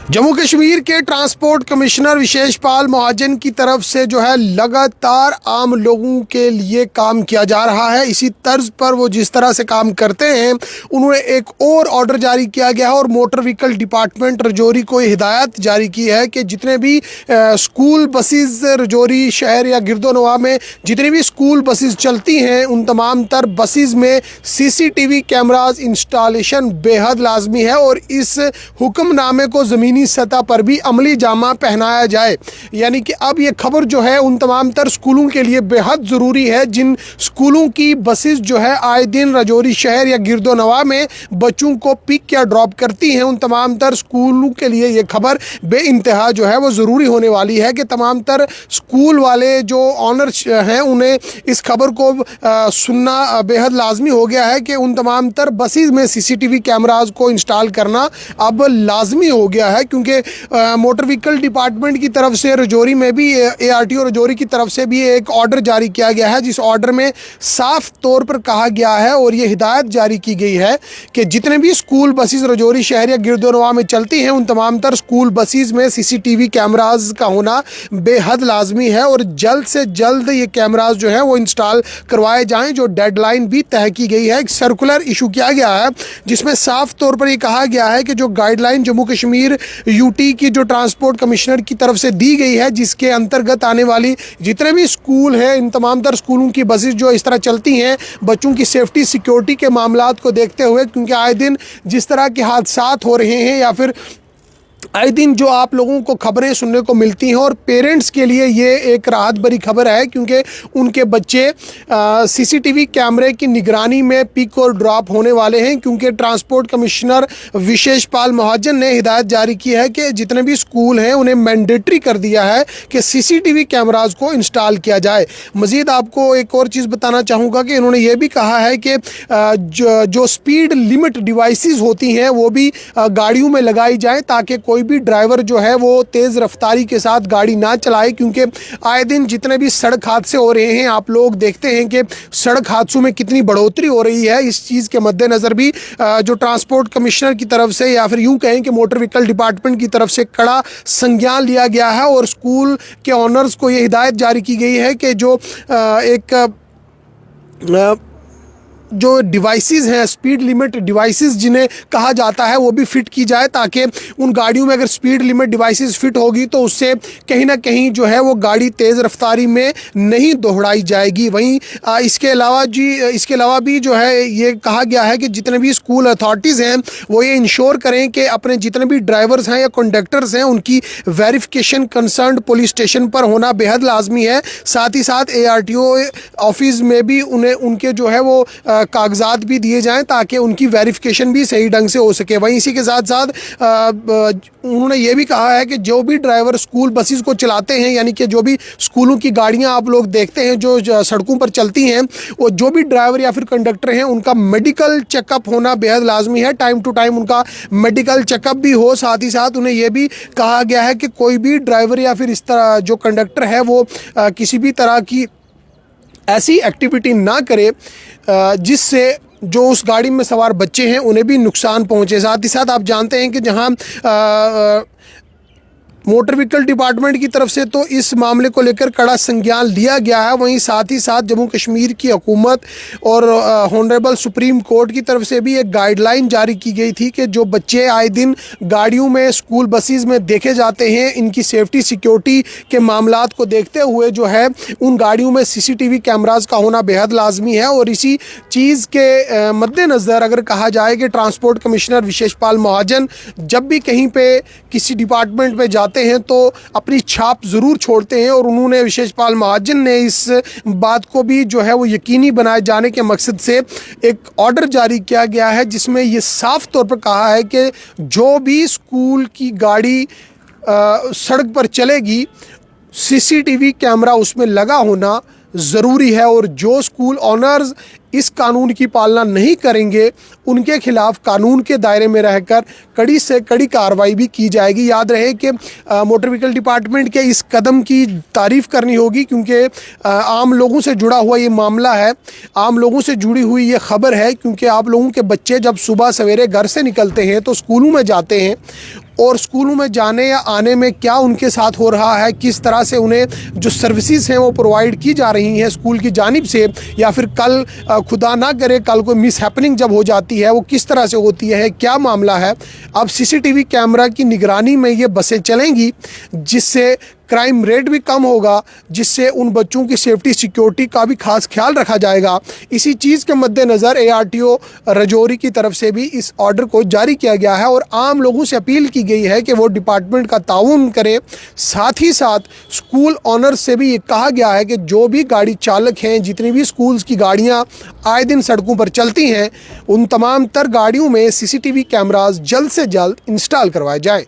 जम्मू कश्मीर के transport commissioner विशेष पाल महाजन की तरफ से जो है लगातार आम लोगों के लिए काम किया जा रहा है। इसी तर्ज पर वो जिस तरह से काम करते हैं, उन्होंने एक और ऑर्डर जारी किया गया है और मोटर व्हीकल डिपार्टमेंट रजौरी को हिदायत जारी की है कि जितने भी स्कूल बसेस रजौरी शहर या गिरदोनवा में जितनी भी स्कूल बसेस चलती हैं, उन तमाम तर बसेस में CCTV कैमराज इंस्टॉलेशन बेहद लाजमी है और इस हुक्मनामे को ज़मीनी सतह पर भी अमली जामा पहनाया जाए। यानी कि अब ये खबर जो है उन तमाम तर स्कूलों के लिए बेहद ज़रूरी है जिन स्कूलों की बसेस जो है आए दिन रजौरी शहर या गिरदोनवा में बच्चों को पिक या ड्रॉप करती हैं। उन तमाम तर स्कूलों के लिए ये खबर बेइंतहा जो है वो ज़रूरी होने वाली है कि तमाम तर स्कूल वाले जो ऑनर्स हैं उन्हें इस खबर को सुनना बेहद लाजमी हो गया है कि उन तमाम तर बसेस में CCTV कैमराज को इंस्टॉल करना अब लाजमी हो गया है, क्योंकि मोटर व्हीकल डिपार्टमेंट की तरफ से रजौरी में भी ARTO रजौरी की तरफ से भी एक ऑर्डर जारी किया गया है, जिस ऑर्डर में साफ तौर पर कहा गया है और ये हिदायत जारी की गई है कि जितने भी स्कूल बसेस रजौरी शहर या गिरदोनवा में चलती हैं, उन तमाम तर स्कूल बसेस में CCTV कैमराज का होना बेहद लाजमी है और जल्द से जल्द ये कैमराज जो है वो इंस्टॉल करवाए जाएं। जो डेडलाइन भी तय की गई है, एक सर्कुलर इशू किया गया है जिसमें साफ तौर पर ये कहा गया है कि जो गाइडलाइन जम्मू कश्मीर UT की जो ट्रांसपोर्ट कमिश्नर की तरफ से दी गई है, जिसके अंतर्गत आने वाली जितने भी स्कूल हैं, इन तमाम तर स्कूलों की बसेस जो इस तरह चलती हैं, बच्चों की सेफ्टी सिक्योरिटी के मामलात को देखते हुए, क्योंकि आए दिन जिस तरह के हादसात हो रहे हैं या फिर आए दिन जो आप लोगों को खबरें सुनने को मिलती हैं, और पेरेंट्स के लिए ये एक राहत भरी खबर है क्योंकि उनके बच्चे CCTV कैमरे की निगरानी में पिक और ड्रॉप होने वाले हैं। क्योंकि ट्रांसपोर्ट कमिश्नर विशेष पाल महाजन ने हिदायत जारी की है कि जितने भी स्कूल हैं उन्हें मैंडेटरी कर दिया है कि CCTV कैमराज को इंस्टॉल किया जाए। मज़ीद आपको एक और चीज़ बताना चाहूँगा कि इन्होंने ये भी कहा है कि जो स्पीड लिमिट डिवाइसेस होती हैं वो भी गाड़ियों में लगाई जाए ताकि कोई भी ड्राइवर जो है वो तेज़ रफ्तारी के साथ गाड़ी ना चलाए, क्योंकि आए दिन जितने भी सड़क हादसे हो रहे हैं, आप लोग देखते हैं कि सड़क हादसों में कितनी बढ़ोतरी हो रही है। इस चीज़ के मद्देनज़र भी जो ट्रांसपोर्ट कमिश्नर की तरफ से या फिर यूँ कहें कि मोटर व्हीकल डिपार्टमेंट की तरफ से कड़ा संज्ञान लिया गया है और स्कूल के ऑनर्स को ये हिदायत जारी की गई है कि जो डिवाइसेस हैं, स्पीड लिमिट डिवाइसेस जिन्हें कहा जाता है, वो भी फिट की जाए ताकि उन गाड़ियों में अगर स्पीड लिमिट डिवाइसेस फिट होगी तो उससे कहीं ना कहीं जो है वो गाड़ी तेज़ रफ्तारी में नहीं दोहराई जाएगी। वहीं इसके अलावा भी जो है ये कहा गया है कि जितने भी स्कूल अथॉरिटीज़ हैं वो ये इंश्योर करें कि अपने जितने भी ड्राइवर्स हैं या कंडक्टर्स हैं उनकी वेरिफिकेशन कंसर्न पुलिस स्टेशन पर होना बेहद लाजमी है। साथ ही साथ ARTO ऑफिस में भी उन्हें उनके जो है वो कागजात भी दिए जाएं ताकि उनकी वेरिफिकेशन भी सही ढंग से हो सके। वहीं इसी के साथ साथ उन्होंने ये भी कहा है कि जो भी ड्राइवर स्कूल बसेस को चलाते हैं, यानी कि जो भी स्कूलों की गाड़ियां आप लोग देखते हैं जो सड़कों पर चलती हैं, वो जो भी ड्राइवर या फिर कंडक्टर हैं उनका मेडिकल चेकअप होना बेहद लाजमी है। टाइम टू टाइम उनका मेडिकल चेकअप भी हो। साथ ही साथ उन्हें यह भी कहा गया है कि कोई भी ड्राइवर या फिर इस तरह जो कंडक्टर है वो किसी भी तरह की ऐसी एक्टिविटी ना करे जिससे जो उस गाड़ी में सवार बच्चे हैं उन्हें भी नुकसान पहुंचे। साथ ही साथ आप जानते हैं कि जहां मोटर व्हीकल डिपार्टमेंट की तरफ से तो इस मामले को लेकर कड़ा संज्ञान लिया गया है, वहीं साथ ही साथ जम्मू कश्मीर की हुकूमत और ऑनरेबल सुप्रीम कोर्ट की तरफ से भी एक गाइडलाइन जारी की गई थी कि जो बच्चे आए दिन गाड़ियों में स्कूल बसेस में देखे जाते हैं, इनकी सेफ्टी सिक्योरिटी के मामलात को देखते हुए जो है उन गाड़ियों में CCTV कैमराज का होना बेहद लाजमी है। और इसी चीज़ के मद्देनज़र अगर कहा जाए कि ट्रांसपोर्ट कमिश्नर विशेष पाल महाजन जब भी कहीं पर किसी डिपार्टमेंट में जाते हैं तो अपनी छाप ज़रूर छोड़ते हैं, और उन्होंने विशेष पाल महाजन ने इस बात को भी जो है वो यकीनी बनाए जाने के मकसद से एक ऑर्डर जारी किया गया है जिसमें ये साफ तौर पर कहा है कि जो भी स्कूल की गाड़ी सड़क पर चलेगी CCTV कैमरा उसमें लगा होना ज़रूरी है। और जो स्कूल ऑनर्स इस कानून की पालना नहीं करेंगे उनके खिलाफ कानून के दायरे में रहकर कड़ी से कड़ी कार्रवाई भी की जाएगी। याद रहे कि मोटर व्हीकल डिपार्टमेंट के इस कदम की तारीफ़ करनी होगी, क्योंकि आम लोगों से जुड़ा हुआ ये मामला है, आम लोगों से जुड़ी हुई ये खबर है। क्योंकि आप लोगों के बच्चे जब सुबह सवेरे घर से निकलते हैं तो स्कूलों में जाते हैं, और स्कूलों में जाने या आने में क्या उनके साथ हो रहा है, किस तरह से उन्हें जो सर्विसेज हैं वो प्रोवाइड की जा रही हैं स्कूल की जानिब से, या फिर कल खुदा ना करे कल कोई मिस हैपनिंग जब हो जाती है वो किस तरह से होती है, क्या मामला है। अब सीसीटीवी कैमरा की निगरानी में ये बसें चलेंगी, जिससे क्राइम रेट भी कम होगा, जिससे उन बच्चों की सेफ्टी सिक्योरिटी का भी खास ख्याल रखा जाएगा। इसी चीज़ के मद्देनज़र एआरटीओ राजौरी की तरफ से भी इस ऑर्डर को जारी किया गया है और आम लोगों से अपील की गई है कि वो डिपार्टमेंट का ताउन करें। साथ ही साथ स्कूल ऑनर्स से भी ये कहा गया है कि जो भी गाड़ी चालक हैं, जितनी भी स्कूल्स की गाड़ियाँ आए दिन सड़कों पर चलती हैं, उन तमाम तर गाड़ियों में सीसीटीवी कैमरास जल्द से जल्द इंस्टॉल करवाए जाए।